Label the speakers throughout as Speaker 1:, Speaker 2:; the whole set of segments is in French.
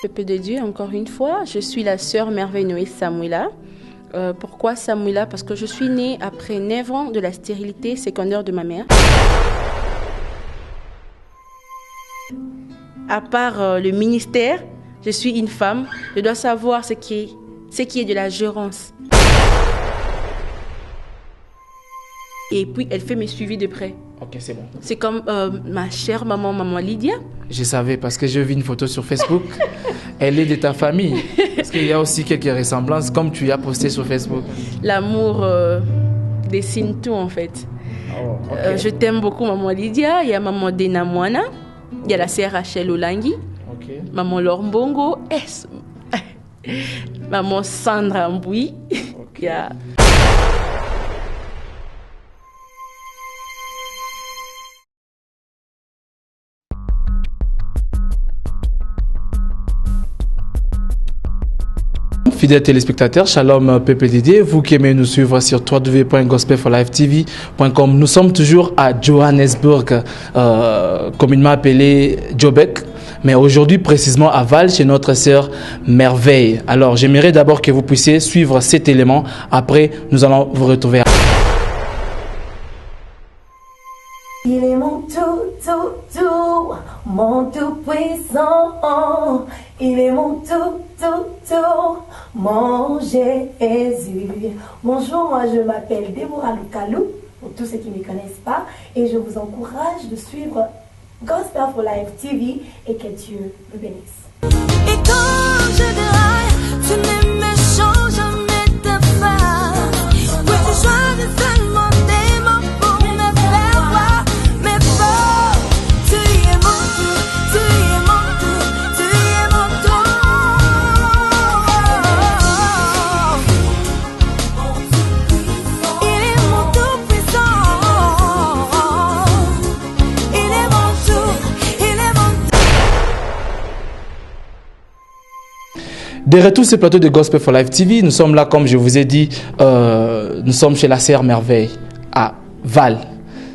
Speaker 1: Peuple de Dieu, encore une fois, je suis la sœur Merveille Noé Samuela. Pourquoi Samuela? Parce que je suis née après 9 ans de la stérilité secondaire de ma mère. À part le ministère, je suis une femme. Je dois savoir ce qui est de la gérance. Et puis, elle fait mes suivis de près.
Speaker 2: Ok, c'est bon.
Speaker 1: C'est comme ma chère maman Lydia.
Speaker 2: Je savais parce que j'ai vu une photo sur Facebook. Elle est de ta famille. Parce qu'il y a aussi quelques ressemblances comme tu as posté sur Facebook.
Speaker 1: L'amour dessine tout en fait.
Speaker 2: Oh, okay.
Speaker 1: Je t'aime beaucoup maman Lydia. Il y a maman Dena Moana. Il y a la sœur Rachel Olangi.
Speaker 2: Okay.
Speaker 1: Maman Laure Mbongo. Maman Sandra Mboui.
Speaker 2: Okay. Fidèles téléspectateurs, Shalom PPDD, vous qui aimez nous suivre sur www.gospelforlifetv.com. Nous sommes toujours à Johannesburg, communément appelé Joburg, mais aujourd'hui précisément à Vaal chez notre sœur Merveille. Alors j'aimerais d'abord que vous puissiez suivre cet élément, après nous allons vous retrouver.
Speaker 3: Il est mon tout, mon tout puissant. Il est mon tout, mon Jésus. Bonjour, moi je m'appelle Déborah Lukalou, pour tous ceux qui ne me connaissent pas, et je vous encourage de suivre Gospel for Life TV et que Dieu me bénisse.
Speaker 4: Et quand je déraille, tu n'es méchant, jamais de part. Oui, tu choisis seulement des mots pour me faire voir mes forts. Tu es mon tout, tu es mon tout, tu es mon tout. Il est mon tout puissant. Il est mon tout, il est mon tout.
Speaker 2: De retour sur ce plateau de Gospel for Life TV, nous sommes là, comme je vous ai dit, nous sommes chez la sœur Merveille à Vaal.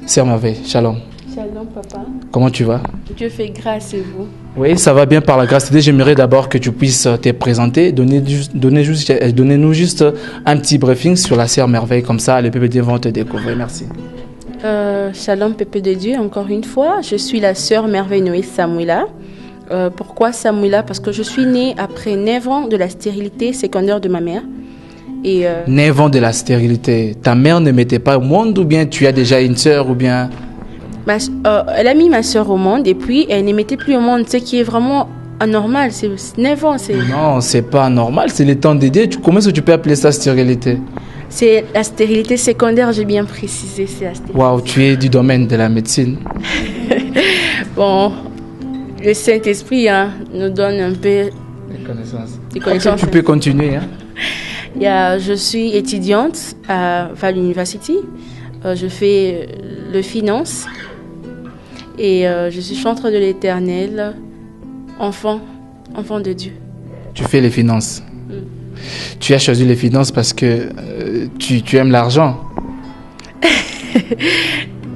Speaker 2: Sœur Merveille, shalom.
Speaker 1: Shalom papa.
Speaker 2: Comment tu vas?
Speaker 1: Dieu fait grâce et vous.
Speaker 2: Oui, ça va bien par la grâce de Dieu. J'aimerais d'abord que tu puisses te présenter, donner-nous juste un petit briefing sur la sœur Merveille, comme ça les PPD vont te découvrir. Merci.
Speaker 1: Shalom Peuple de Dieu, encore une fois, je suis la sœur Merveille Noé Samuela. Pourquoi Samuela? Parce que je suis née après 9 ans de la stérilité secondaire de ma mère. Et
Speaker 2: 9 ans de la stérilité. Ta mère ne mettait pas au monde ou bien tu as déjà une sœur ou bien...
Speaker 1: elle a mis ma sœur au monde et puis elle ne mettait plus au monde, ce qui est vraiment anormal. C'est 9 ans.
Speaker 2: Non, c'est pas normal, c'est le temps d'aider. Comment est-ce que tu peux appeler ça stérilité?
Speaker 1: C'est la stérilité secondaire, j'ai bien précisé. C'est la stérilité.
Speaker 2: Waouh, tu es du domaine de la médecine.
Speaker 1: Bon, le Saint-Esprit nous donne un peu
Speaker 2: des connaissances.
Speaker 1: Okay,
Speaker 2: tu peux continuer.
Speaker 1: Je suis étudiante à Vaal University. Je fais le finance et je suis chantre de l'Éternel, enfant de Dieu.
Speaker 2: Tu fais les finances. Tu as choisi les finances parce que tu aimes l'argent.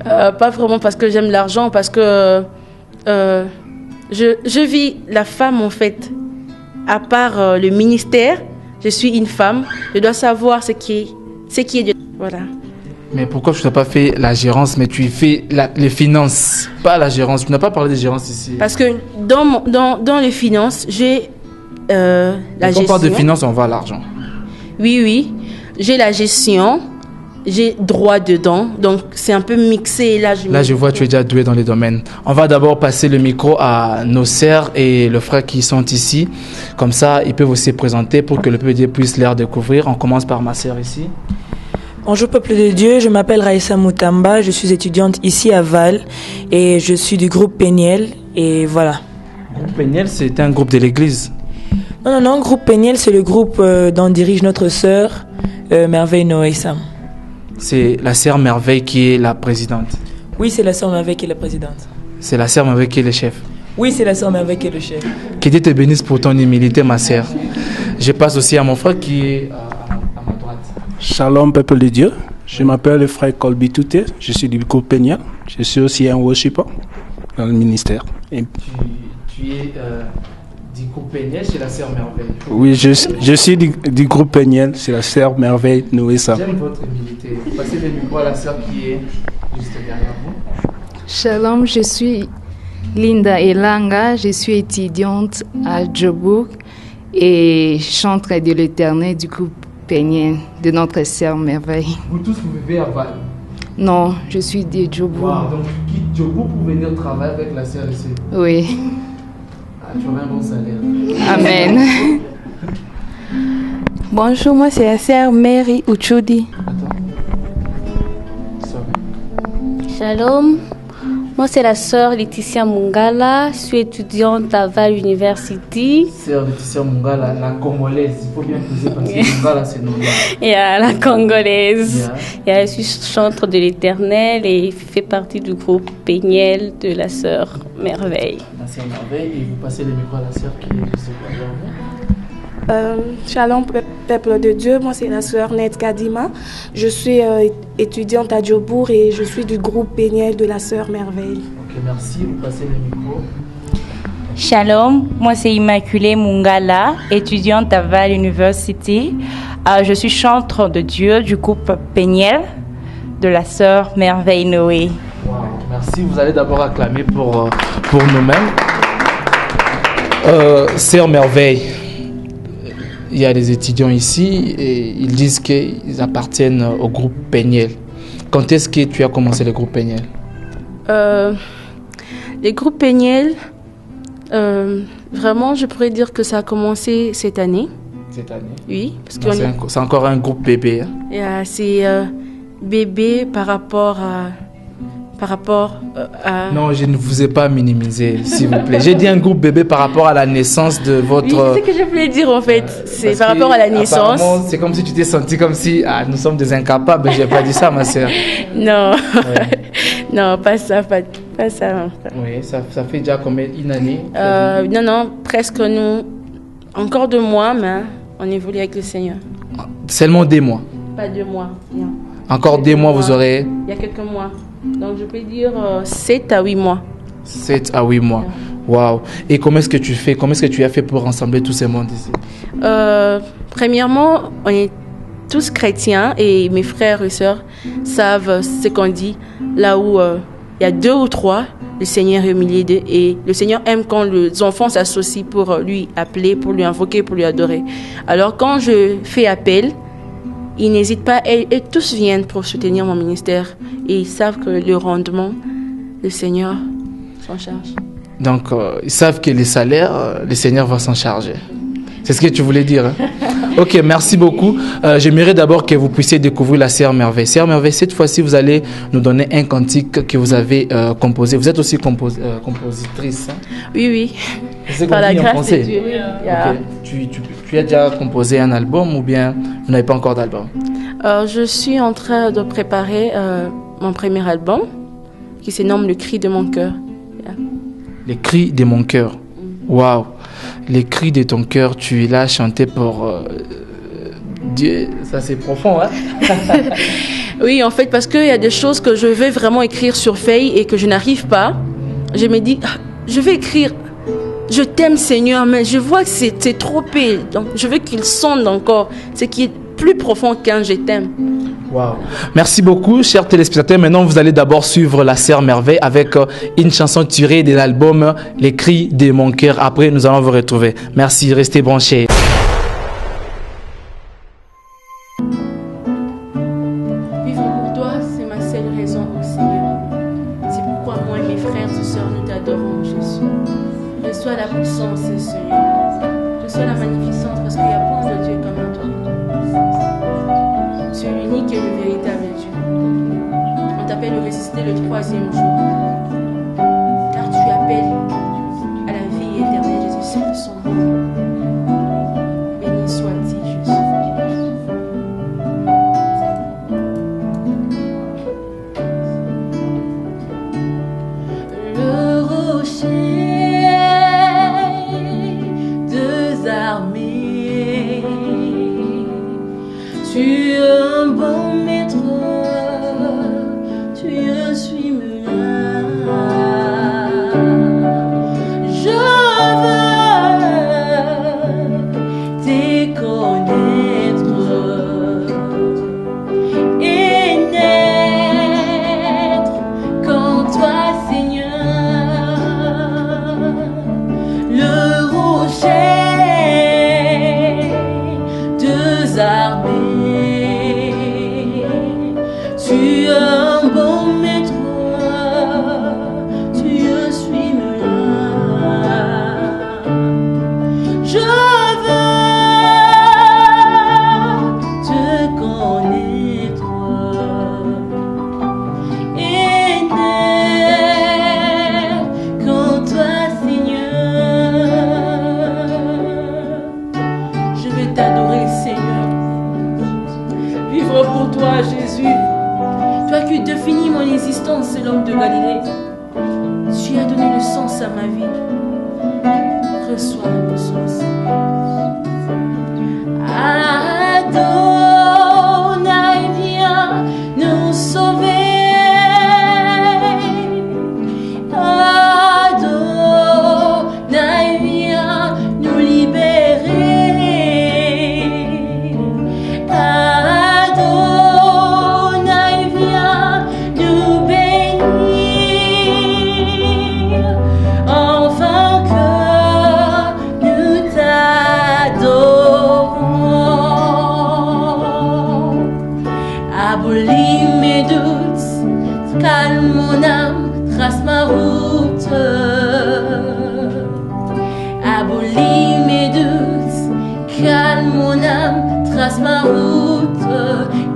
Speaker 1: Pas vraiment parce que j'aime l'argent, parce que je vis la femme en fait. À part le ministère, je suis une femme. Je dois savoir ce qui est de... Voilà.
Speaker 2: Mais pourquoi tu n'as pas fait la gérance, mais tu fais les finances, pas la gérance? Tu n'as pas parlé de gérance ici.
Speaker 1: Parce que dans les finances, j'ai la gestion. Quand on parle
Speaker 2: de finances, on va à l'argent.
Speaker 1: Oui. J'ai la gestion, j'ai droit dedans, donc c'est un peu mixé. Là, je vois,
Speaker 2: tu es déjà doué dans les domaines. On va d'abord passer le micro à nos sœurs et le frère qui sont ici. Comme ça, ils peuvent aussi se présenter pour que le PPD puisse les découvrir. On commence par ma sœur ici.
Speaker 5: Bonjour peuple de Dieu, je m'appelle Raïssa Moutamba, je suis étudiante ici à Vaal et je suis du groupe Péniel et voilà.
Speaker 2: Le groupe Péniel, c'est un groupe de l'église?
Speaker 5: Non, groupe Péniel, c'est le groupe dont dirige notre sœur Merveille Noé Sam.
Speaker 2: C'est la sœur Merveille qui est la présidente?
Speaker 5: Oui, c'est la sœur Merveille qui est la présidente.
Speaker 2: C'est la sœur Merveille qui est le chef?
Speaker 5: Oui, c'est la sœur Merveille qui est le chef.
Speaker 2: Que Dieu te bénisse pour ton humilité, ma sœur. Je passe aussi à mon frère qui est à ma droite.
Speaker 6: Shalom, peuple de Dieu. Je m'appelle le frère Colby Touté. Je suis du groupe Péniel. Je suis aussi un worshipper dans le ministère.
Speaker 2: Tu es Du groupe Péniel chez la sœur Merveille.
Speaker 6: Oui, je suis du groupe Péniel, c'est la sœur Merveille Noessa.
Speaker 2: J'aime votre humilité. Passez le micro à la sœur qui est juste derrière vous.
Speaker 7: Shalom, je suis Linda Elanga, je suis étudiante à Djobouk et chantre de l'Éternel du groupe Péniel de notre sœur Merveille.
Speaker 2: Vous tous, vous vivez à Val.
Speaker 7: Non, je suis de Djobouk.
Speaker 2: Wow, donc tu quittes Djobouk pour venir travailler avec la sœur ici.
Speaker 7: Oui.
Speaker 2: Ah, tu auras un bon salaire.
Speaker 7: Amen.
Speaker 8: Bonjour, moi c'est la sœur Mary Uchudi.
Speaker 9: Shalom, moi c'est la sœur Laetitia Mungala, je suis étudiante à Val University.
Speaker 2: Sœur Laetitia Mungala, la congolaise, il faut bien poser parce que Mungala c'est normal.
Speaker 9: La congolaise. Je suis chantre de l'Éternel et fait partie du groupe Péniel de la sœur Merveille.
Speaker 2: La sœur Merveille, et vous passez le micro à la sœur qui est juste derrière vous.
Speaker 8: Shalom, peuple de Dieu, moi c'est la sœur Ned Kadima. Je suis étudiante à Djobour et je suis du groupe Péniel de la sœur Merveille.
Speaker 2: Ok, merci, vous passez le micro.
Speaker 10: Shalom, moi c'est Immaculée Mungala, étudiante à Val University. Je suis chantre de Dieu du groupe Péniel de la sœur Merveille Noé.
Speaker 2: Wow, merci, vous allez d'abord acclamer pour nous-mêmes. Sœur Merveille, il y a des étudiants ici et ils disent qu'ils appartiennent au groupe Péniel. Quand est-ce que tu as commencé le groupe Péniel?
Speaker 1: Le groupe Péniel, vraiment, je pourrais dire que ça a commencé cette année.
Speaker 2: Cette année?
Speaker 1: Oui. Parce
Speaker 2: que c'est encore un groupe bébé. Hein?
Speaker 1: C'est bébé par rapport à...
Speaker 2: Non, je ne vous ai pas minimisé, s'il vous plaît. J'ai dit un groupe bébé par rapport à la naissance de votre...
Speaker 1: Oui, c'est ce que je voulais dire en fait. C'est par rapport à la naissance.
Speaker 2: C'est comme si tu t'es senti comme si nous sommes des incapables. Je n'ai pas dit ça, ma sœur.
Speaker 1: Non, non, pas ça, pas ça.
Speaker 2: Oui, ça fait déjà combien une année?
Speaker 1: Non, presque nous. Encore 2 mois, mais on évolue avec le Seigneur.
Speaker 2: Seulement 2 mois?
Speaker 1: Pas 2 mois, non.
Speaker 2: Encore 2 mois, vous aurez...
Speaker 1: Il y a quelques mois. Donc, je peux dire 7 à 8 mois.
Speaker 2: 7 à 8 mois. Waouh. Et comment est-ce que tu fais? Comment est-ce que tu as fait pour rassembler tous ces mondes ici?
Speaker 1: Premièrement, on est tous chrétiens et mes frères et sœurs savent ce qu'on dit. Là où il y a 2 ou 3, le Seigneur est au milieu d'eux. Et le Seigneur aime quand les enfants s'associent pour lui appeler, pour lui invoquer, pour lui adorer. Alors, quand je fais appel, ils n'hésitent pas et tous viennent pour soutenir mon ministère. Et ils savent que le rendement, le Seigneur s'en charge.
Speaker 2: Donc, ils savent que les salaires, le Seigneur va s'en charger. C'est ce que tu voulais dire. Hein? Ok, merci beaucoup. J'aimerais d'abord que vous puissiez découvrir la sœur Merveille. Sœur Merveille, cette fois-ci, vous allez nous donner un cantique que vous avez composé. Vous êtes aussi compositrice. Hein?
Speaker 1: Oui.
Speaker 2: C'est
Speaker 1: par la grâce de Dieu.
Speaker 2: Okay. Tu as déjà composé un album ou bien vous n'avez pas encore d'album?
Speaker 1: Je suis en train de préparer mon premier album qui se nomme Le Cri de mon cœur.
Speaker 2: Les cris de mon cœur. Waouh! Les cris de ton cœur, tu l'as chanté pour Dieu. Ça, c'est profond, hein?
Speaker 1: Oui, en fait, parce qu'il y a des choses que je veux vraiment écrire sur feuille et que je n'arrive pas. Je me dis, je vais écrire. Je t'aime, Seigneur, mais je vois que c'est trop épais. Donc, je veux qu'il sonde encore. Ce qui est plus profond qu'un je t'aime.
Speaker 2: Wow. Merci beaucoup, chers téléspectateurs. Maintenant, vous allez d'abord suivre la sœur Merveille avec une chanson tirée de l'album Les cris de mon cœur. Après, nous allons vous retrouver. Merci, restez branchés.
Speaker 1: Vivre pour toi, c'est ma seule raison, oh Seigneur. C'est pourquoi moi et mes frères et sœurs, nous t'adorons, Jésus. Reçois la puissance, Seigneur. Reçois la magnificence, parce qu'il y a point de Dieu comme un toi. Tu es l'unique et le véritable Dieu. On t'appelle le ressuscité le 3e jour. Car tu appelles à la vie éternelle Jésus de son nom. Béni soit-il, Jésus.
Speaker 4: Le rocher, 2 armées. Tu es un bon maître, tu suis menace.
Speaker 1: ma vie. Reçois la puissance. Adonai, viens nous sauver. Adonai, viens nous libérer. Adonai, viens nous bénir. Enfin que nous t'adorons. Abolis mes doutes, calme mon âme, trace ma route. Abolis mes doutes, calme mon âme, trace ma route,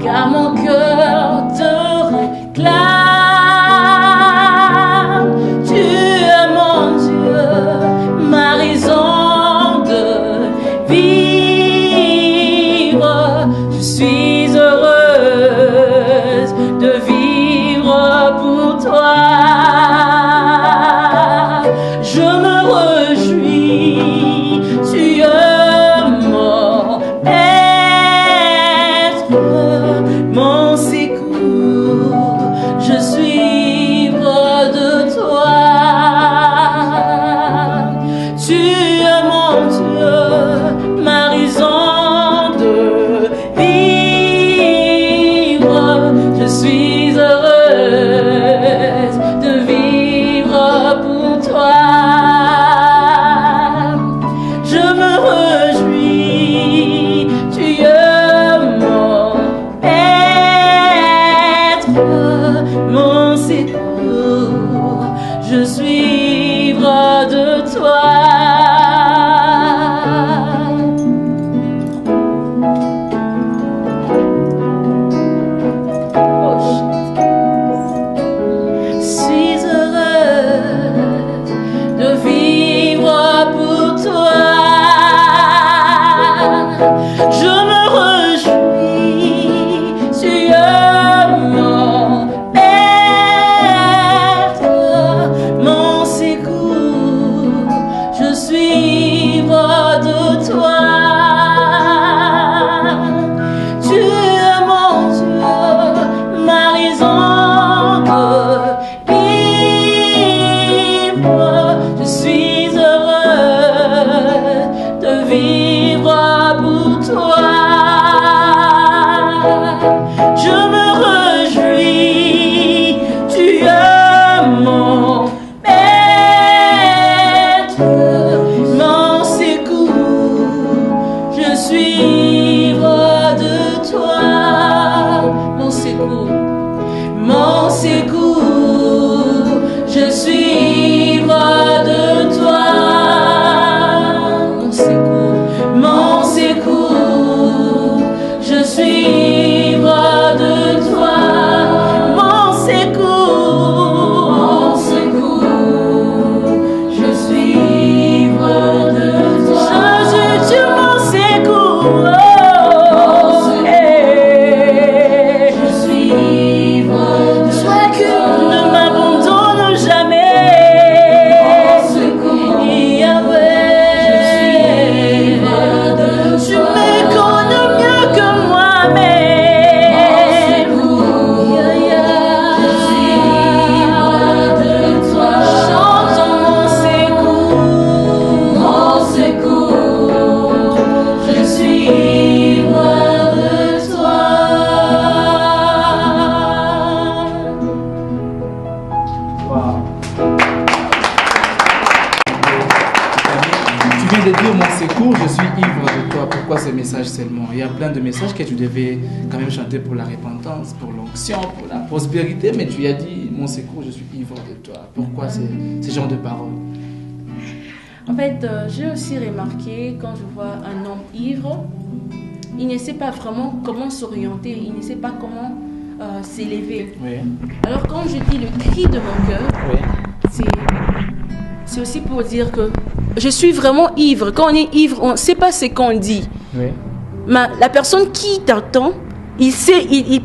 Speaker 1: car mon cœur te réclame. Tu es mon Dieu, ma raison de vivre. Je suis heureuse de vivre pour toi. Je me réjouis, tu es mon maître, mon secours. Je suis de toi. Tu es mon Dieu, ma raison de vivre. Je suis heureuse de vivre pour toi. Je me réjouis, tu es mon maître, mon secours. Je suis de toi. Suis heureuse de vivre pour toi. Je me réjouis, tu es mon maître, mon secours. Je suis de toi. Tu es mon Dieu, ma raison de vivre. Je suis heureuse de vivre pour toi. Je me réjouis, tu es mon maître, mon secours. Je suis de toi, mon secours, mon secours. Je suis de toi, mon secours, mon secours. Je suis de toi, mon secours, mon secours. Je suis de toi. Jésus, tu es mon secours. Je suis de toi. Que ne m'abandonne jamais. Mon secours. Yahweh. Tu me connais mieux que moi-même. Je suis de toi. Chante mon secours, mon secours. Je suis de toi.
Speaker 2: Tu viens de dire mon secours, je suis ivre de toi. Pourquoi ce message seulement? Il y a plein de messages que tu devais quand même chanter pour la repentance, pour l'onction, pour la prospérité, mais tu as dit mon secours, je suis ivre de toi. Pourquoi ce genre de paroles?
Speaker 1: En fait, j'ai aussi remarqué quand je vois un homme ivre, il ne sait pas vraiment comment s'orienter, il ne sait pas comment s'élever.
Speaker 2: Oui.
Speaker 1: Alors quand je dis le cri de mon cœur,
Speaker 2: Oui.
Speaker 1: c'est aussi pour dire que je suis vraiment ivre. Quand on est ivre, on ne sait pas ce qu'on dit.
Speaker 2: Oui.
Speaker 1: Mais la personne qui t'entend, il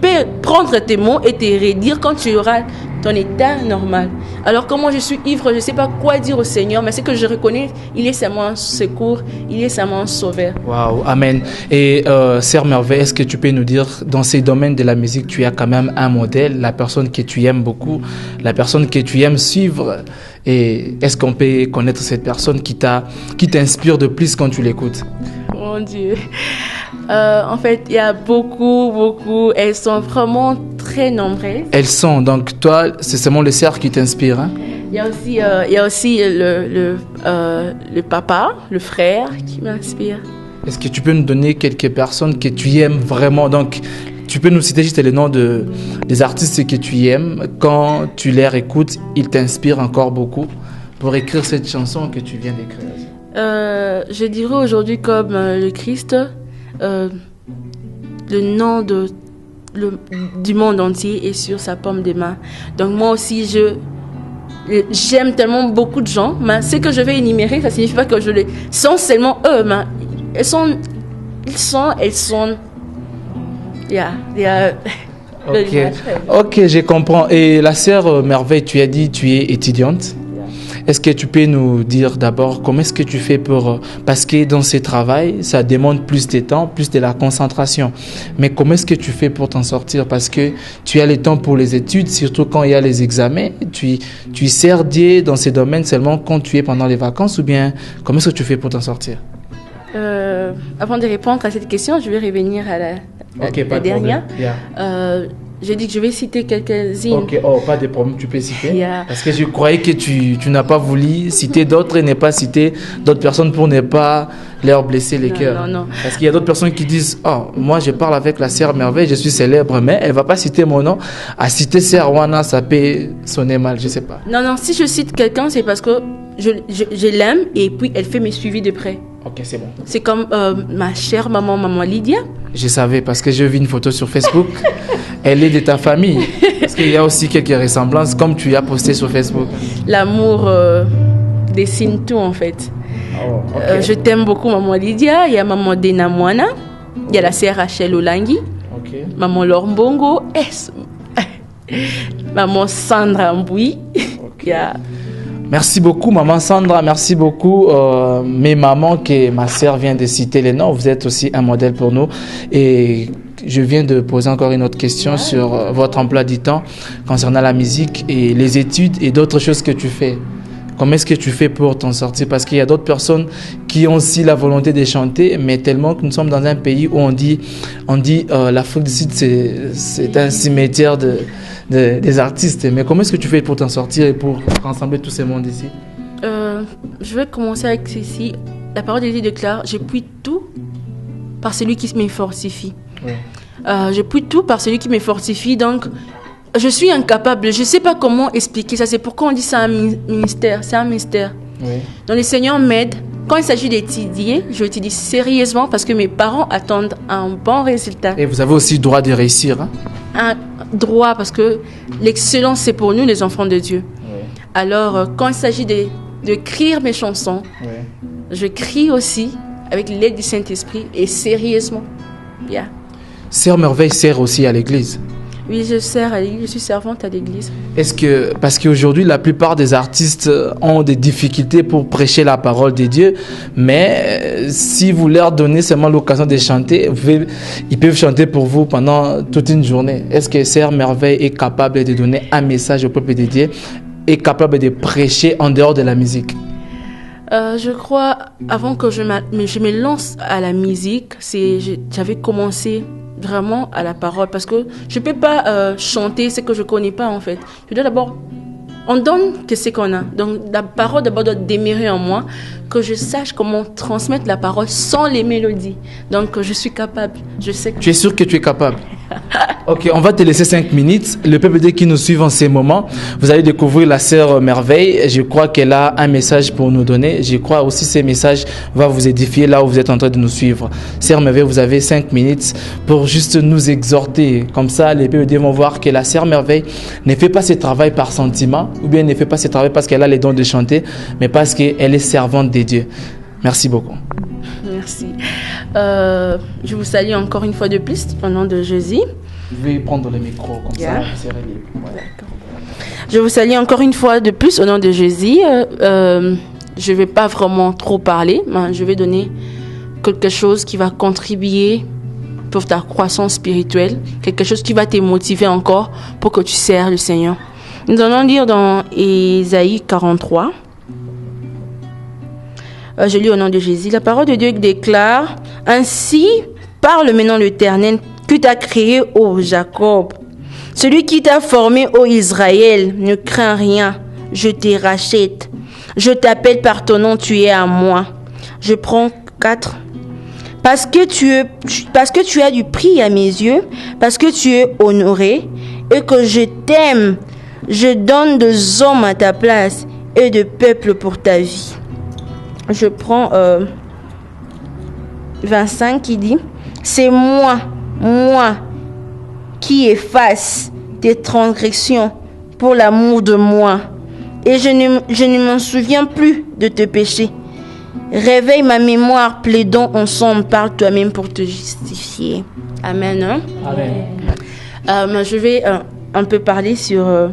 Speaker 1: peut prendre tes mots et te redire quand tu auras ton état normal. Alors que moi, je suis ivre, je ne sais pas quoi dire au Seigneur, mais c'est que je reconnais, il est seulement un secours, il est seulement un sauveur.
Speaker 2: Waouh, amen. Et Sœur Merveille, est-ce que tu peux nous dire, dans ces domaines de la musique, tu as quand même un modèle, la personne que tu aimes beaucoup, la personne que tu aimes suivre? Et est-ce qu'on peut connaître cette personne qui t'inspire de plus quand tu l'écoutes?
Speaker 1: Mon Dieu. En fait, il y a beaucoup. Elles sont vraiment très nombreuses.
Speaker 2: Elles sont, donc toi, c'est seulement le cerf qui t'inspire, hein?
Speaker 1: Il y a aussi le papa, le frère qui m'inspire.
Speaker 2: Est-ce que tu peux nous donner quelques personnes que tu aimes vraiment? Donc, tu peux nous citer juste les noms des artistes que tu aimes. Quand tu les écoutes, ils t'inspirent encore beaucoup pour écrire cette chanson que tu viens d'écrire.
Speaker 1: Je dirais aujourd'hui comme le Christ, le nom du monde entier est sur sa paume de main. Donc moi aussi, j'aime tellement beaucoup de gens, mais ce que je vais énumérer, ça signifie pas que je les sont seulement eux, mais elles sont.
Speaker 2: Ok, je comprends. Et la sœur Merveille, tu as dit tu es étudiante. Est-ce que tu peux nous dire d'abord comment est-ce que tu fais parce que dans ce travail, ça demande plus de temps, plus de la concentration. Mais comment est-ce que tu fais pour t'en sortir? Parce que tu as le temps pour les études, surtout quand il y a les examens. Tu sers Dieu dans ces domaines seulement quand tu es pendant les vacances, ou bien comment est-ce que tu fais pour t'en sortir?
Speaker 1: Avant de répondre à cette question, je vais revenir à la dernière. J'ai dit que je vais citer quelques-unes.
Speaker 2: Ok, pas de problème, tu peux citer.
Speaker 1: Yeah.
Speaker 2: Parce que je croyais que tu n'as pas voulu citer d'autres et ne pas citer d'autres personnes pour ne pas leur blesser les cœurs.
Speaker 1: Non.
Speaker 2: Parce qu'il y a d'autres personnes qui disent, moi je parle avec la sœur Merveille, je suis célèbre, mais elle ne va pas citer mon nom. À citer sœur Wana, ça peut sonner mal, je ne sais pas.
Speaker 1: Non, si je cite quelqu'un, c'est parce que je l'aime et puis elle fait mes suivis de près.
Speaker 2: Ok, c'est bon.
Speaker 1: C'est comme ma chère maman Lydia.
Speaker 2: Je savais parce que j'ai vu une photo sur Facebook. Elle est de ta famille. Parce qu'il y a aussi quelques ressemblances comme tu as posté sur Facebook.
Speaker 1: L'amour dessine tout en fait. Je t'aime beaucoup maman Lydia. Il y a maman Dena Mwana. Il y a la sœur Rachel Olangi. Maman Laure Mbongo. Maman Sandra Mboui.
Speaker 2: Merci beaucoup, maman Sandra. Merci beaucoup, mes mamans que ma sœur vient de citer les noms. Vous êtes aussi un modèle pour nous. Et je viens de poser encore une autre question sur votre emploi du temps concernant la musique et les études et d'autres choses que tu fais. Comment est-ce que tu fais pour t'en sortir? Parce qu'il y a d'autres personnes qui ont aussi la volonté de chanter, mais tellement que nous sommes dans un pays où on dit l'Afrique du Sud, c'est un cimetière des artistes. Mais comment est-ce que tu fais pour t'en sortir et pour rassembler tous ces mondes ici?
Speaker 1: Je vais commencer avec ceci. La parole de Dieu déclare, je puis tout par celui qui me fortifie. Oui. Je puis tout par celui qui me fortifie. Donc, je suis incapable. Je ne sais pas comment expliquer ça. C'est pourquoi on dit ça un ministère. C'est un mystère. Oui. Donc, le Seigneur m'aide. Quand il s'agit d'étudier, je étudie sérieusement parce que mes parents attendent un bon résultat.
Speaker 2: Et vous avez aussi le droit de réussir.
Speaker 1: Un droit, parce que l'excellence, c'est pour nous, les enfants de Dieu. Oui. Alors, quand il s'agit d'écrire mes chansons, je crie aussi avec l'aide du Saint-Esprit et sérieusement. Yeah.
Speaker 2: Sœur Merveille sert aussi à l'église.
Speaker 1: Oui, je sers à l'église, je suis servante à l'église.
Speaker 2: Parce qu'aujourd'hui, la plupart des artistes ont des difficultés pour prêcher la parole de Dieu, mais si vous leur donnez seulement l'occasion de chanter, ils peuvent chanter pour vous pendant toute une journée. Est-ce que Sœur Merveille est capable de donner un message au peuple de Dieu, est capable de prêcher en dehors de la musique?
Speaker 1: Je crois, avant que je me lance à la musique, j'avais commencé vraiment à la parole, parce que je ne peux pas chanter ce que je ne connais pas en fait. Je dois d'abord, on donne que ce qu'on a. Donc la parole d'abord doit demeurer en moi, que je sache comment transmettre la parole sans les mélodies. Donc je suis capable, je sais que...
Speaker 2: Tu es sûr que tu es capable? Ok, on va te laisser 5 minutes. Le peuple qui nous suit en ces moments, vous allez découvrir la sœur Merveille. Je crois qu'elle a un message pour nous donner. Je crois aussi que ce message va vous édifier là où vous êtes en train de nous suivre. Sœur Merveille, vous avez 5 minutes pour juste nous exhorter. Comme ça, les peuples vont voir que la sœur Merveille ne fait pas ce travail par sentiment, ou bien ne fait pas ce travail parce qu'elle a les dons de chanter, mais parce qu'elle est servante de Dieu. Merci beaucoup.
Speaker 1: Merci. Je vous salue encore une fois de plus au nom de Jésus.
Speaker 2: Je vais prendre le micro comme ça.
Speaker 1: D'accord. Je vous salue encore une fois de plus au nom de Jésus. Je ne vais pas vraiment trop parler, mais je vais donner quelque chose qui va contribuer pour ta croissance spirituelle, quelque chose qui va te motiver encore pour que tu sers le Seigneur. Nous allons lire dans Ésaïe 43. Je lis au nom de Jésus. La parole de Dieu déclare: Ainsi parle maintenant l'Éternel qui t'a créé, ô Jacob. Celui qui t'a formé, ô Israël, ne crains rien, je te rachète. Je t'appelle par ton nom, tu es à moi. Je prends 4. Parce que tu as du prix à mes yeux, parce que tu es honoré et que je t'aime, je donne des hommes à ta place et de peuples pour ta vie. Je prends 25 qui dit: C'est moi, qui efface tes transgressions pour l'amour de moi, et je ne m'en souviens plus de tes péchés. Réveille ma mémoire, plaidons ensemble, parle toi-même pour te justifier. Amen. Hein? Amen. Je vais un peu parler sur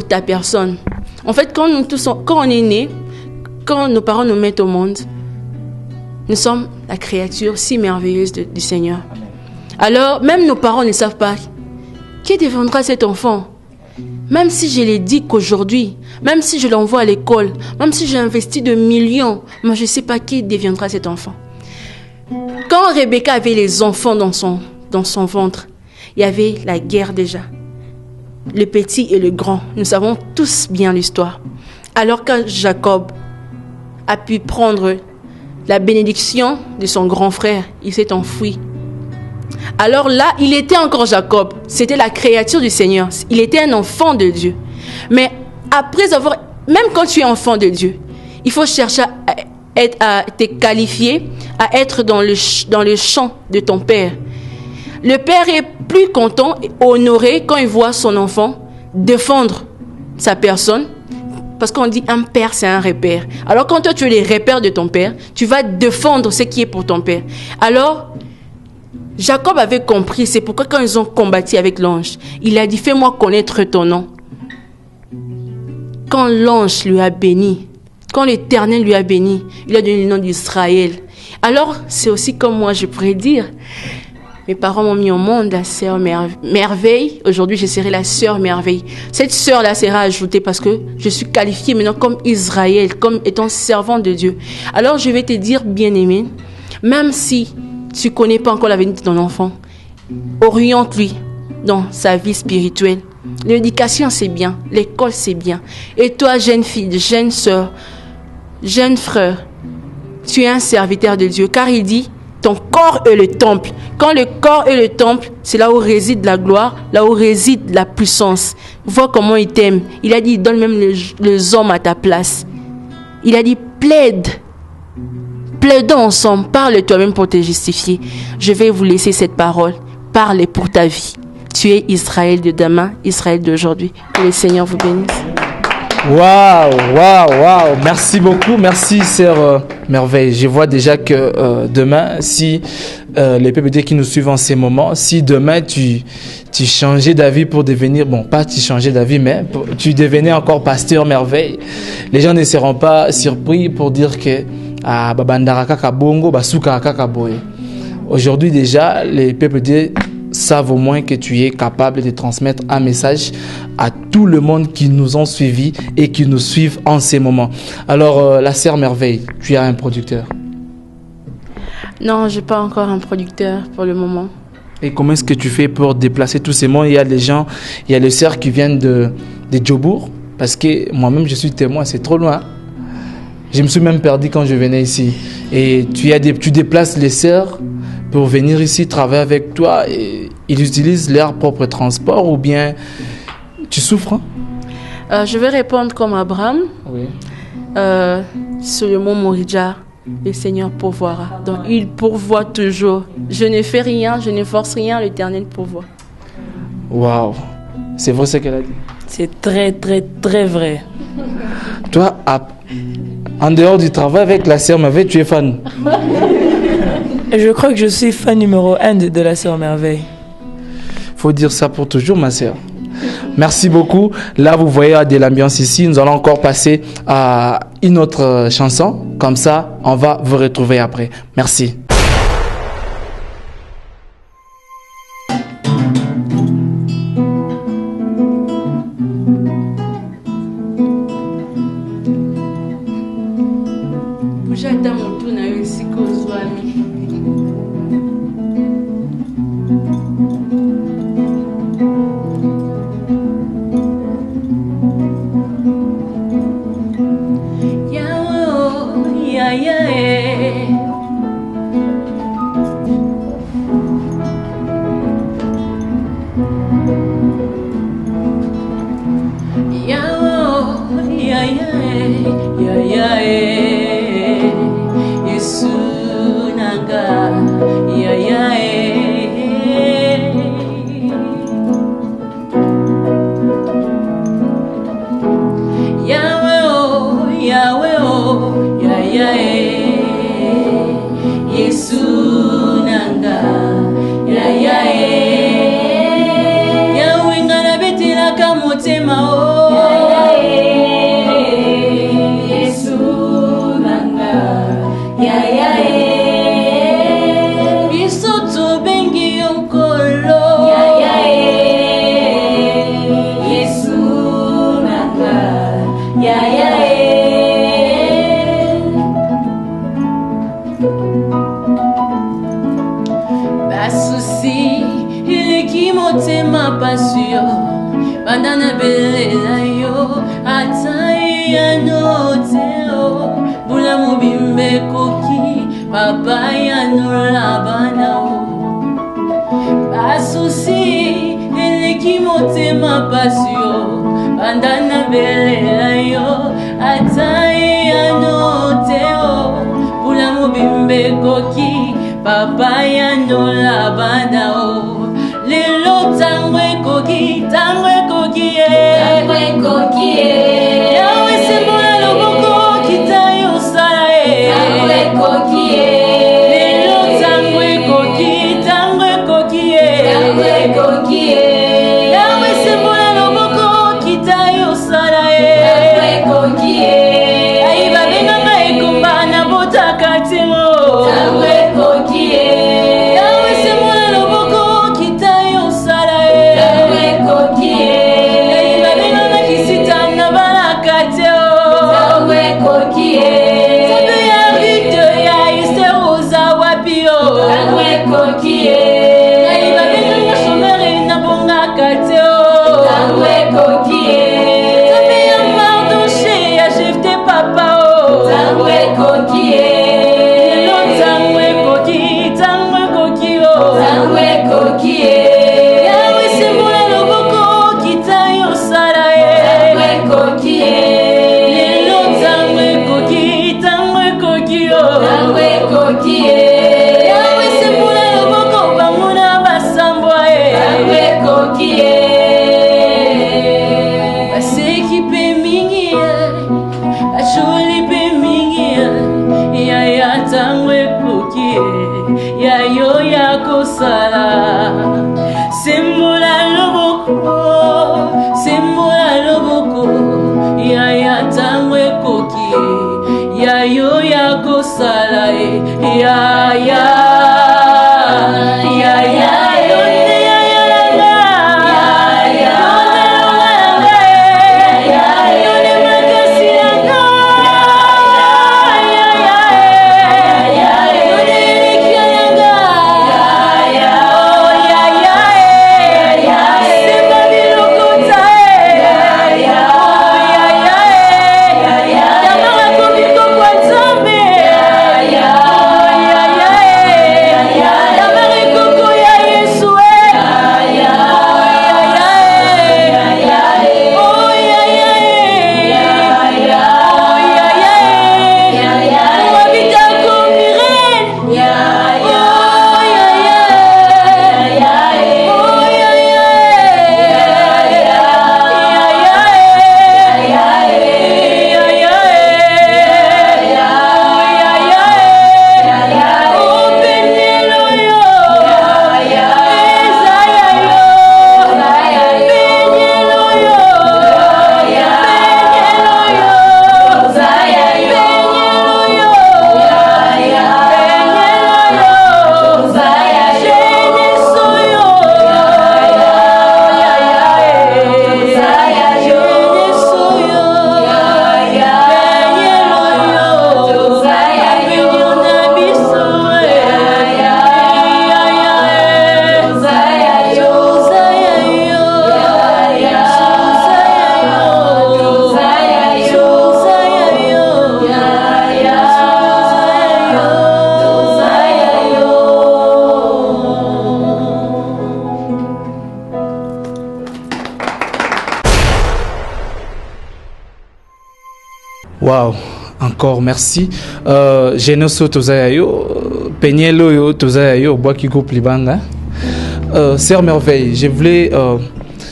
Speaker 1: ta personne. En fait, quand on est né, quand nos parents nous mettent au monde, nous sommes la créature si merveilleuse du Seigneur. Alors, même nos parents ne savent pas qui deviendra cet enfant. Même si je l'ai dit qu'aujourd'hui, même si je l'envoie à l'école, même si j'ai investi de millions, moi je ne sais pas qui deviendra cet enfant. Quand Rebecca avait les enfants dans son ventre, il y avait la guerre déjà. Le petit et le grand, nous savons tous bien l'histoire. Alors que Jacob a pu prendre la bénédiction de son grand frère, il s'est enfui. Alors là, il était encore Jacob. C'était la créature du Seigneur. Il était un enfant de Dieu. Mais même quand tu es enfant de Dieu, il faut chercher à te qualifier, à être dans le champ de ton père. Le père est plus content et honoré quand il voit son enfant défendre sa personne. Parce qu'on dit un père, c'est un repère. Alors quand toi, tu es les repères de ton père, tu vas défendre ce qui est pour ton père. Alors, Jacob avait compris, c'est pourquoi quand ils ont combattu avec l'ange, il a dit: fais-moi connaître ton nom. Quand l'ange lui a béni, quand l'Éternel lui a béni, il a donné le nom d'Israël. Alors, c'est aussi comme moi, je pourrais dire, mes parents m'ont mis au monde la sœur merveille. Aujourd'hui, je serai la sœur merveille. Cette sœur-là sera ajoutée parce que je suis qualifiée maintenant comme Israël, comme étant servant de Dieu. Alors, je vais te dire, bien-aimé, même si tu ne connais pas encore l'avenir de ton enfant, oriente-lui dans sa vie spirituelle. L'éducation, c'est bien. L'école, c'est bien. Et toi, jeune fille, jeune sœur, jeune frère, tu es un serviteur de Dieu. Car il dit, ton corps est le temple. Quand le corps est le temple, c'est là où réside la gloire, là où réside la puissance. Vois comment il t'aime. Il a dit, donne même les hommes à ta place. Il a dit, plaidons ensemble, parle toi-même pour te justifier. Je vais vous laisser cette parole. Parle pour ta vie. Tu es Israël de demain, Israël d'aujourd'hui. Que le Seigneur vous bénisse.
Speaker 2: Waouh. Merci beaucoup. Merci, sœur Merveille. Je vois déjà que demain, si les PPD qui nous suivent en ces moments, si demain tu changeais d'avis pour devenir, bon, pas tu changeais d'avis, mais tu devenais encore pasteur Merveille, les gens ne seront pas surpris pour dire que aujourd'hui déjà, les PPD savent au moins que tu es capable de transmettre un message à tout le monde qui nous ont suivis et qui nous suivent en ces moments. Alors, la sœur Merveille, tu as un producteur?
Speaker 1: Non, je n'ai pas encore un producteur pour le moment.
Speaker 2: Et comment est-ce que tu fais pour déplacer tous ces mots? Il y a des gens, il y a les sœurs qui viennent de Djobour, parce que moi-même je suis témoin, c'est trop loin. Je me suis même perdu quand je venais ici. Et tu déplaces les sœurs pour venir ici travailler avec toi, et ils utilisent leur propre transport ou bien tu souffres?
Speaker 1: Je vais répondre comme Abraham.
Speaker 2: Oui.
Speaker 1: Sur le mot Moridja, le Seigneur pourvoira. Donc il pourvoit toujours. Je ne fais rien, je ne force rien, l'Éternel pourvoit.
Speaker 2: Waouh, c'est vrai ce qu'elle a dit.
Speaker 5: C'est très, très, très vrai.
Speaker 2: Toi, en dehors du travail avec la sœur Merveille, tu es fan?
Speaker 5: Je crois que je suis fan numéro 1 de la sœur Merveille.
Speaker 2: Faut dire ça pour toujours, ma sœur. Merci beaucoup. Là, vous voyez de l'ambiance ici. Nous allons encore passer à une autre chanson. Comme ça, on va vous retrouver après. Merci. Waouh, encore merci. Genoso tozayo, Peñelo yo tozayo, Boaki groupe Libanga. Sœur Merveille, je voulais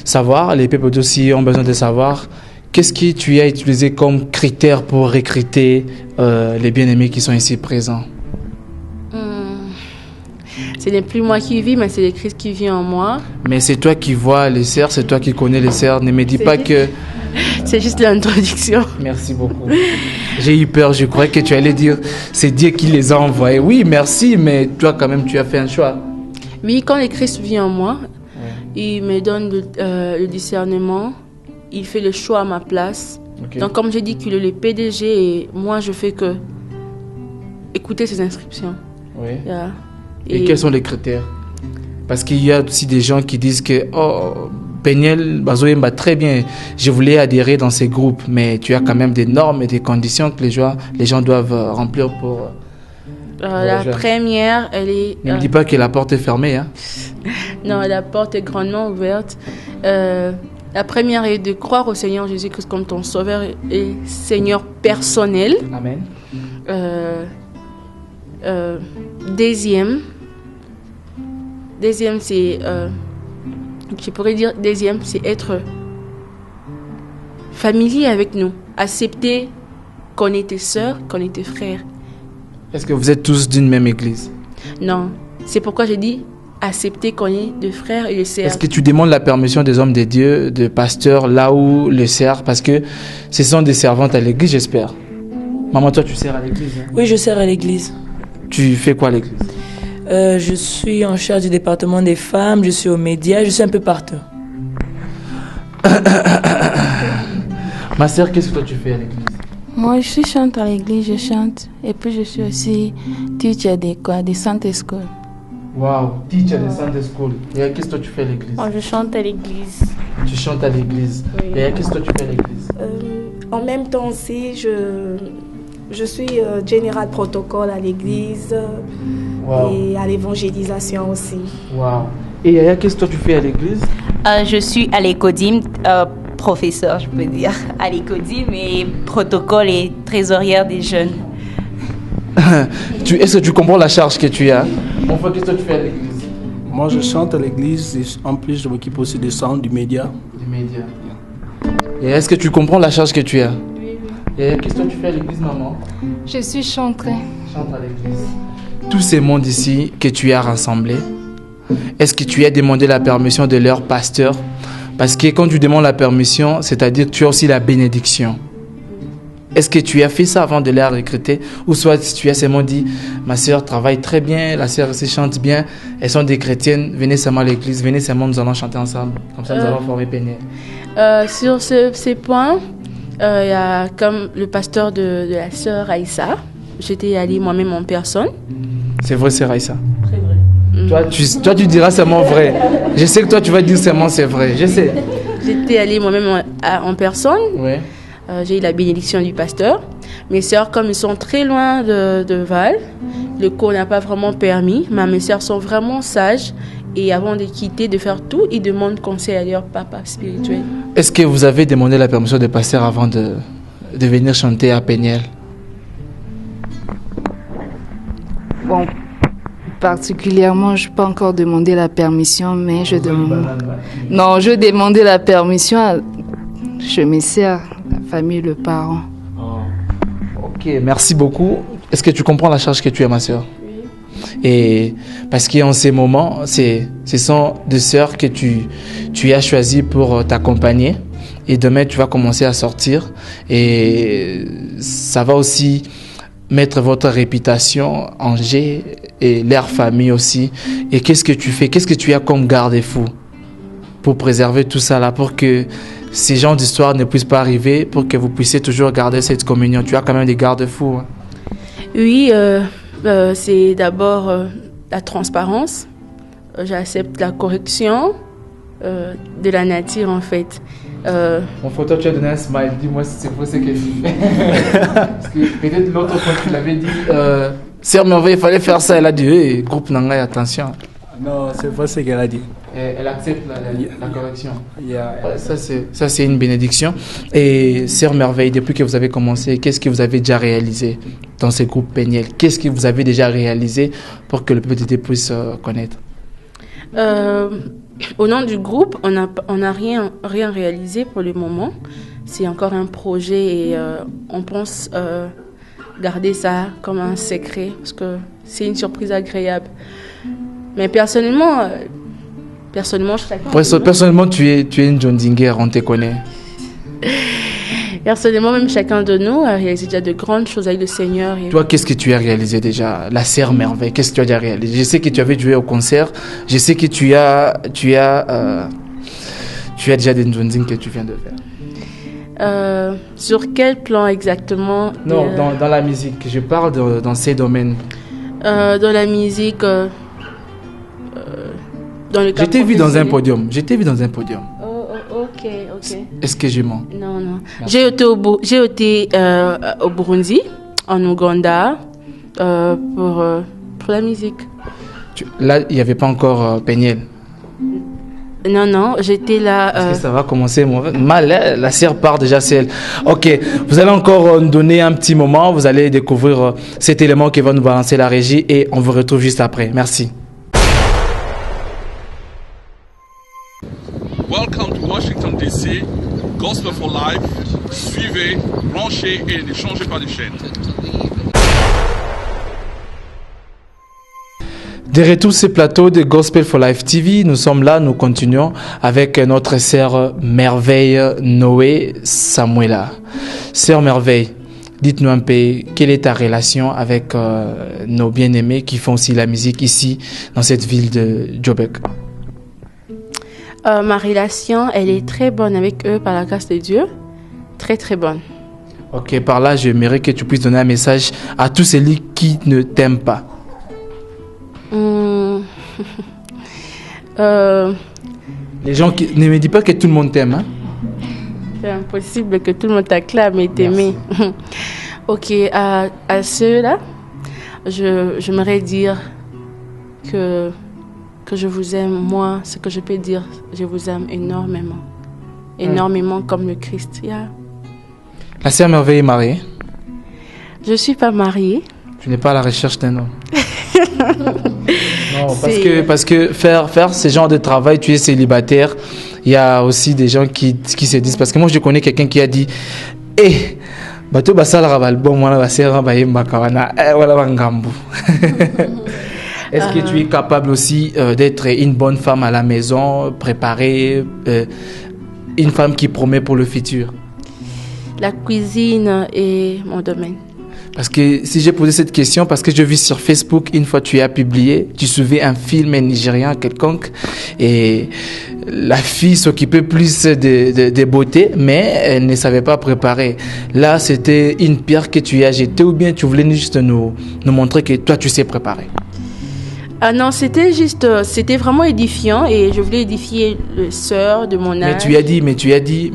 Speaker 2: savoir, les peuples aussi ont besoin de savoir, qu'est-ce que tu as utilisé comme critère pour recruter les bien-aimés qui sont ici présents?
Speaker 1: Ce n'est plus moi qui vis, mais c'est le Christ qui vit en moi.
Speaker 2: Mais c'est toi qui vois les sœurs, c'est toi qui connais les sœurs. Ne me dis pas que...
Speaker 1: C'est juste l'introduction.
Speaker 2: Merci beaucoup. J'ai eu peur, je croyais que tu allais dire c'est Dieu qui les a envoyés. Oui, merci, mais toi quand même tu as fait un choix.
Speaker 1: Oui, quand le Christ vit en moi, il me donne le discernement, il fait le choix à ma place. Okay. Donc comme j'ai dit qu'il est le PDG et moi je fais que écouter ses inscriptions.
Speaker 2: Oui. Yeah. Et quels sont les critères? Parce qu'il y a aussi des gens qui disent que Péniel Bazoyemba, très bien, je voulais adhérer dans ces groupes, mais tu as quand même des normes et des conditions que les gens doivent remplir pour...
Speaker 1: la première, elle est...
Speaker 2: Ne me dis pas que la porte est fermée. Hein?
Speaker 1: Non, la porte est grandement ouverte. La première est de croire au Seigneur Jésus-Christ comme ton sauveur et Seigneur personnel.
Speaker 2: Amen.
Speaker 1: Deuxième, c'est... je pourrais dire deuxième, c'est être familier avec nous. Accepter qu'on est tes sœurs, qu'on est tes frères.
Speaker 2: Est-ce que vous êtes tous d'une même église?
Speaker 1: Non. C'est pourquoi j'ai dit accepter qu'on est des frères et des sœurs.
Speaker 2: Est-ce que tu demandes la permission des hommes de Dieu, des pasteurs, là où les sers? Parce que ce sont des servantes à l'église, j'espère. Maman, toi, tu sers à l'église? Hein?
Speaker 5: Oui, je sers à l'église.
Speaker 2: Tu fais quoi à l'église?
Speaker 5: Je suis en charge du département des femmes, je suis aux médias, je suis un peu partout.
Speaker 2: Ma sœur, qu'est-ce que toi tu fais à l'église?
Speaker 11: Moi, je suis chante à l'église, je chante. Et puis, je suis aussi teacher des Sunday School.
Speaker 2: Wow, teacher de Sunday School. Et qu'est-ce que toi tu fais à l'église?
Speaker 9: Moi, je chante à l'église.
Speaker 2: Tu chantes à l'église. Oui. Et qu'est-ce que toi tu fais à l'église?
Speaker 8: En même temps aussi, je suis général protocole à l'église. Wow. Et à l'évangélisation aussi.
Speaker 2: Wow. Et Yaya, qu'est-ce que toi tu fais à l'église?
Speaker 10: Je suis à l'Écodim, professeur, je peux dire, à l'Écodim et protocole et trésorière des jeunes.
Speaker 2: Est-ce que tu comprends la charge que tu as? Enfin, qu'est-ce que tu fais à l'église?
Speaker 6: Moi, je chante à l'église et en plus, je m'occupe aussi des sound, du média.
Speaker 2: Du média. Et est-ce que tu comprends la charge que tu as? Oui. Et qu'est-ce que tu fais à l'église, maman?
Speaker 7: Je suis chanteuse.
Speaker 2: Chante à l'église. Tous ces mondes ici que tu as rassemblés, est-ce que tu as demandé la permission de leur pasteur? Parce que quand tu demandes la permission, c'est-à-dire que tu as aussi la bénédiction. Est-ce que tu as fait ça avant de les recruter? Ou soit si tu as seulement dit, ma sœur travaille très bien, la sœur aussi chante bien, elles sont des chrétiennes, venez seulement à l'église, venez seulement, nous allons chanter ensemble. Comme ça, nous allons former Péniel.
Speaker 1: Sur ces points, il y a comme le pasteur de la sœur Aïssa. J'étais allée moi-même en personne.
Speaker 2: C'est vrai, c'est Raïssa.
Speaker 1: Très vrai.
Speaker 2: Toi, tu diras seulement vrai. Je sais que toi, tu vas dire seulement c'est vrai. Je sais.
Speaker 1: J'étais allée moi-même en personne.
Speaker 2: Ouais.
Speaker 1: J'ai eu la bénédiction du pasteur. Mes sœurs, comme ils sont très loin de Val, le cours n'a pas vraiment permis. Mais mes sœurs sont vraiment sages. Et avant de quitter, de faire tout, ils demandent conseil à leur papa spirituel.
Speaker 2: Est-ce que vous avez demandé la permission du pasteur avant de venir chanter à Péniel?
Speaker 7: Bon, particulièrement, je n'ai pas encore demandé la permission, mais je demande. Non, je demandais la permission à mes sœurs, la famille, le parent.
Speaker 2: Ok, merci beaucoup. Est-ce que tu comprends la charge que tu as, ma sœur?
Speaker 1: Oui.
Speaker 2: Et parce qu'en ces moments, ce sont des sœurs que tu as choisies pour t'accompagner. Et demain, tu vas commencer à sortir. Et ça va aussi mettre votre réputation en jeu et leur famille aussi. Et qu'est-ce que tu fais? Qu'est-ce que tu as comme garde-fou pour préserver tout ça là, pour que ces genres d'histoires ne puissent pas arriver, pour que vous puissiez toujours garder cette communion? Tu as quand même des garde-fous. Hein?
Speaker 1: Oui, c'est d'abord la transparence. J'accepte la correction de la nature en fait.
Speaker 2: Mon photo, tu as donné un smile. Dis-moi si c'est vrai ce que tu fais. Parce que peut-être l'autre fois, tu l'avais dit. Sœur Merveille, il fallait faire ça. Elle a dit, hey, groupe Nangai, attention.
Speaker 6: Non, c'est pas ce qu'elle a dit.
Speaker 2: Elle accepte la correction. Ouais, ça, c'est une bénédiction. Et Sœur Merveille, depuis que vous avez commencé, qu'est-ce que vous avez déjà réalisé dans ce groupe Péniel? Qu'est-ce que vous avez déjà réalisé pour que le petit puisse connaître?
Speaker 1: Au nom du groupe, on n'a rien réalisé pour le moment. C'est encore un projet et on pense garder ça comme un secret parce que c'est une surprise agréable. Mais personnellement,
Speaker 2: personnellement, tu es une John Dinger, on te connaît.
Speaker 1: Personnellement, même chacun de nous a réalisé déjà de grandes choses avec le Seigneur. Et...
Speaker 2: Toi, qu'est-ce que tu as réalisé déjà? La Sœur Merveille, qu'est-ce que tu as déjà réalisé? Je sais que tu avais joué au concert. Je sais que tu as déjà des John Dinger que tu viens de faire.
Speaker 1: Sur quel plan exactement?
Speaker 2: Non, dans la musique. Je parle dans ces domaines.
Speaker 1: Dans la musique...
Speaker 2: Je t'ai vu dans un podium.
Speaker 1: Ok.
Speaker 2: Est-ce que je mens?
Speaker 1: Non. J'ai été au Burundi, en Ouganda, pour la musique.
Speaker 2: Là, il n'y avait pas encore Péniel.
Speaker 1: Non, j'étais là.
Speaker 2: Est-ce que ça va commencer mal, hein? La sœur part déjà seule. Ok, vous allez encore nous donner un petit moment. Vous allez découvrir cet élément qui va nous balancer la régie et on vous retrouve juste après. Merci.
Speaker 12: Welcome to Washington DC, Gospel for Life. Suivez, branchez et ne changez pas de chaîne.
Speaker 2: De retour sur ce plateau de Gospel for Life TV, nous sommes là, nous continuons avec notre sœur Merveille Noé Samuela. Sœur Merveille, dites-nous un peu, quelle est ta relation avec nos bien-aimés qui font aussi la musique ici, dans cette ville de Djobek?
Speaker 1: Ma relation, elle est très bonne avec eux par la grâce de Dieu. Très, très bonne.
Speaker 2: Ok, par là, j'aimerais que tu puisses donner un message à tous ceux qui ne t'aiment pas. Les gens qui... Ne me dis pas que tout le monde t'aime. Hein?
Speaker 1: C'est impossible que tout le monde t'acclame et t'aime. Ok, à ceux-là, j'aimerais dire que je vous aime. Moi, ce que je peux dire, je vous aime énormément. Énormément comme le Christ. Yeah.
Speaker 2: La sœur Merveille est mariée?
Speaker 1: Je ne suis pas mariée.
Speaker 2: Tu n'es pas à la recherche d'un homme? Non, parce que faire ce genre de travail, tu es célibataire, il y a aussi des gens qui se disent, parce que moi je connais quelqu'un qui a dit bato basala album wala basera bayemba kawana wala bangambu. Est-ce que tu es capable aussi d'être une bonne femme à la maison, préparer une femme qui promet pour le futur?
Speaker 1: La cuisine est mon domaine.
Speaker 2: Parce que si j'ai posé cette question, parce que je vis sur Facebook, une fois tu as publié, tu suivais un film nigérien quelconque et la fille s'occupait plus de beauté, mais elle ne savait pas préparer. Là, c'était une pierre que tu as jetée ou bien tu voulais juste nous montrer que toi, tu sais préparer?
Speaker 1: Ah non, c'était vraiment édifiant et je voulais édifier les sœurs de mon âge.
Speaker 2: Mais tu as dit,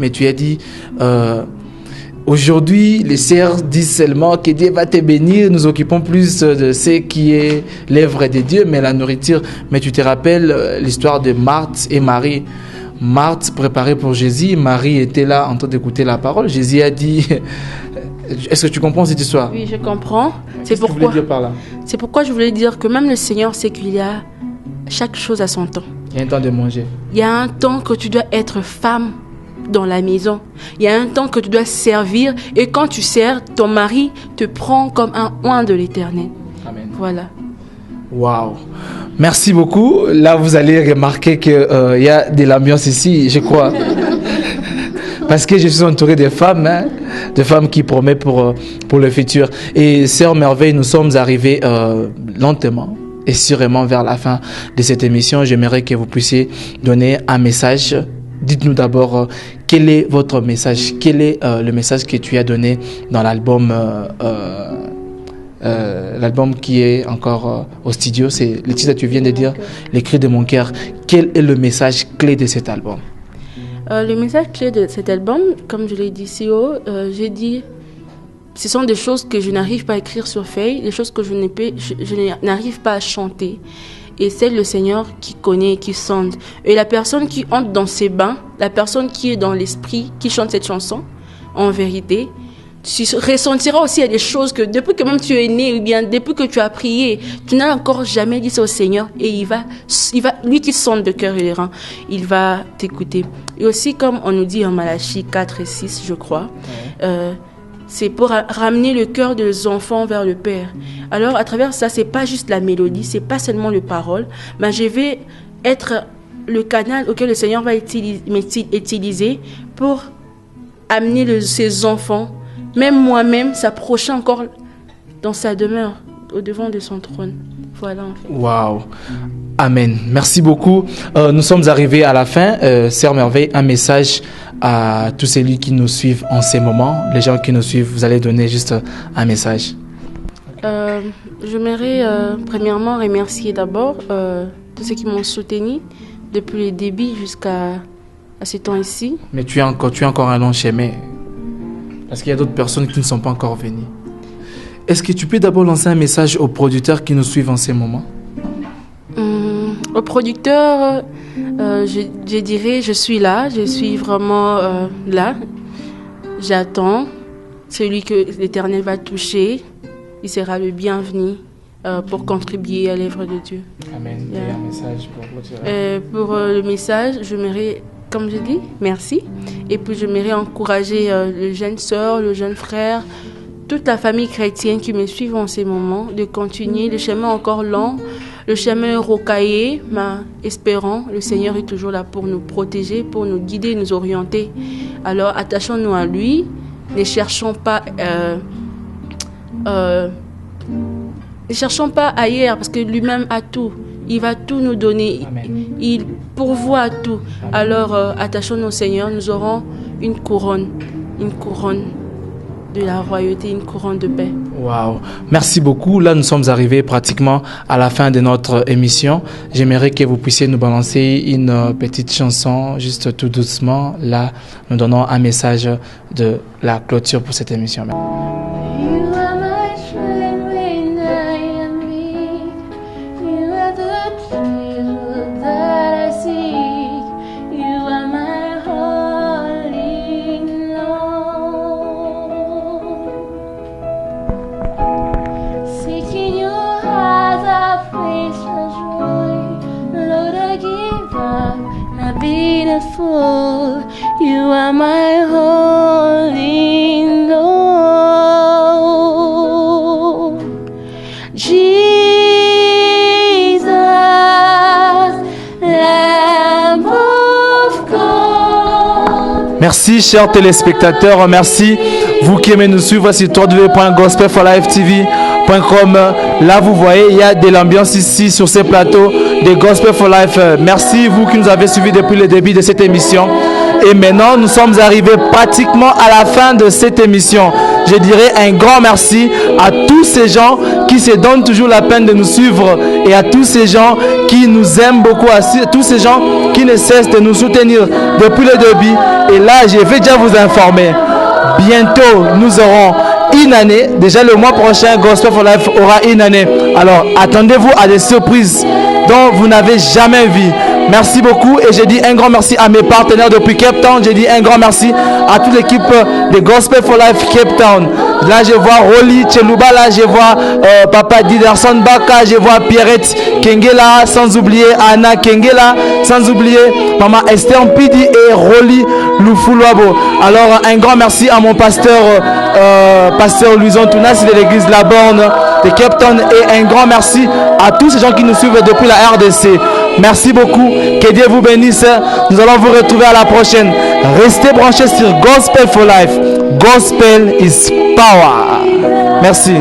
Speaker 2: aujourd'hui, les sœurs disent seulement que Dieu va te bénir. Nous occupons plus de ce qui est l'œuvre de Dieu, mais la nourriture. Mais tu te rappelles l'histoire de Marthe et Marie. Marthe préparait pour Jésus, Marie était là en train d'écouter la parole. Jésus a dit... Est-ce que tu comprends cette histoire?
Speaker 1: Oui, je comprends.
Speaker 2: C'est pourquoi. Tu voulais dire par là?
Speaker 1: C'est pourquoi je voulais dire que même le Seigneur sait qu'il y a chaque chose à son temps.
Speaker 2: Il y a un temps de manger.
Speaker 1: Il y a un temps que tu dois être femme dans la maison. Il y a un temps que tu dois servir et quand tu sers, ton mari te prend comme un oint de l'Éternel.
Speaker 2: Amen.
Speaker 1: Voilà.
Speaker 2: Waouh. Merci beaucoup. Là, vous allez remarquer qu'il y a de l'ambiance ici, je crois. Parce que je suis entouré de femmes, de femmes qui promettent pour le futur. Et Sœur Merveille, nous sommes arrivés lentement et sûrement vers la fin de cette émission. J'aimerais que vous puissiez donner un message. Dites-nous d'abord quel est votre message, quel est le message que tu as donné dans l'album qui est encore au studio. C'est le titre que tu viens de dire, Les cris de mon cœur. Quel est le message clé de cet album?
Speaker 1: Le message clé de cet album, comme je l'ai dit si haut, j'ai dit, ce sont des choses que je n'arrive pas à écrire sur feuille, des choses que je n'arrive pas à chanter. Et c'est le Seigneur qui connaît, qui sonde. Et la personne qui entre dans ses bains, la personne qui est dans l'esprit, qui chante cette chanson, en vérité, tu ressentiras aussi des choses que depuis que même tu es né, ou bien depuis que tu as prié, tu n'as encore jamais dit ça au Seigneur, et il va, lui qui sonde de cœur et de rein, il va t'écouter. Et aussi, comme on nous dit en Malachie 4 et 6, je crois, c'est pour ramener le cœur des enfants vers le Père. Alors, à travers ça, c'est pas juste la mélodie, c'est pas seulement les paroles, mais je vais être le canal auquel le Seigneur va utiliser pour amener ses enfants, même moi-même, s'approcher encore dans sa demeure, au devant de son trône. Voilà, en fait.
Speaker 2: Waouh. Amen. Merci beaucoup. Nous sommes arrivés à la fin. Sœur Merveille, un message à tous ceux qui nous suivent en ces moments. Les gens qui nous suivent, vous allez donner juste un message.
Speaker 1: J'aimerais premièrement remercier d'abord tous ceux qui m'ont soutenu depuis le début jusqu'à ce temps-ci.
Speaker 2: Mais tu as encore un long chemin. Parce qu'il y a d'autres personnes qui ne sont pas encore venues. Est-ce que tu peux d'abord lancer un message aux producteurs qui nous suivent en ces moments?
Speaker 1: Aux producteurs, je dirais, je suis là, je suis vraiment là. J'attends. Celui que l'Éternel va toucher, il sera le bienvenu pour contribuer à l'œuvre de Dieu.
Speaker 2: Amen. Yeah. Un message pour
Speaker 1: pour le message, j'aimerais, comme je dis, merci. Et puis j'aimerais encourager les jeunes sœurs, les jeunes frères, toute la famille chrétienne qui me suit en ces moments, de continuer. Le chemin encore long, le chemin rocaillé, mais espérant, le Seigneur est toujours là pour nous protéger, pour nous guider, nous orienter. Alors attachons-nous à lui, ne cherchons pas ailleurs, parce que lui-même a tout. Il va tout nous donner. Amen. Il pourvoit à tout. Amen. Alors, attachons-nous au Seigneur. Nous aurons une couronne de la royauté, une couronne de paix.
Speaker 2: Waouh. Merci beaucoup. Là, nous sommes arrivés pratiquement à la fin de notre émission. J'aimerais que vous puissiez nous balancer une petite chanson, juste tout doucement. Là, nous donnons un message de la clôture pour cette émission.
Speaker 4: You are my holy Lord, Jesus, Lamb of God.
Speaker 2: Merci chers téléspectateurs, merci vous qui aimez nous suivre sur www.gospelforlifetv.com. Là vous voyez, il y a de l'ambiance ici sur ces plateaux de Gospel for Life. Merci vous qui nous avez suivis depuis le début de cette émission. Et maintenant, nous sommes arrivés pratiquement à la fin de cette émission. Je dirais un grand merci à tous ces gens qui se donnent toujours la peine de nous suivre et à tous ces gens qui nous aiment beaucoup, à tous ces gens qui ne cessent de nous soutenir depuis le début. Et là, je vais déjà vous informer. Bientôt, nous aurons une année. Déjà, le mois prochain, Gospel for Life aura une année. Alors, attendez-vous à des surprises dont vous n'avez jamais vu. Merci beaucoup et je dis un grand merci à mes partenaires depuis Cape Town. Je dis un grand merci à toute l'équipe de Gospel for Life Cape Town. Là, je vois Rolly Chelouba, là, je vois Papa Diderson Baka, je vois Pierrette Kengela, sans oublier Anna Kengela, sans oublier Maman Esther Mpidi et Rolly Loufoulouabo. Alors, un grand merci à mon pasteur Louison Tounas de l'église La Borne de Cape Town et un grand merci à tous ces gens qui nous suivent depuis la RDC. Merci beaucoup, que Dieu vous bénisse. Nous allons vous retrouver à la prochaine. Restez branchés sur Gospel for Life. Gospel is power. Merci.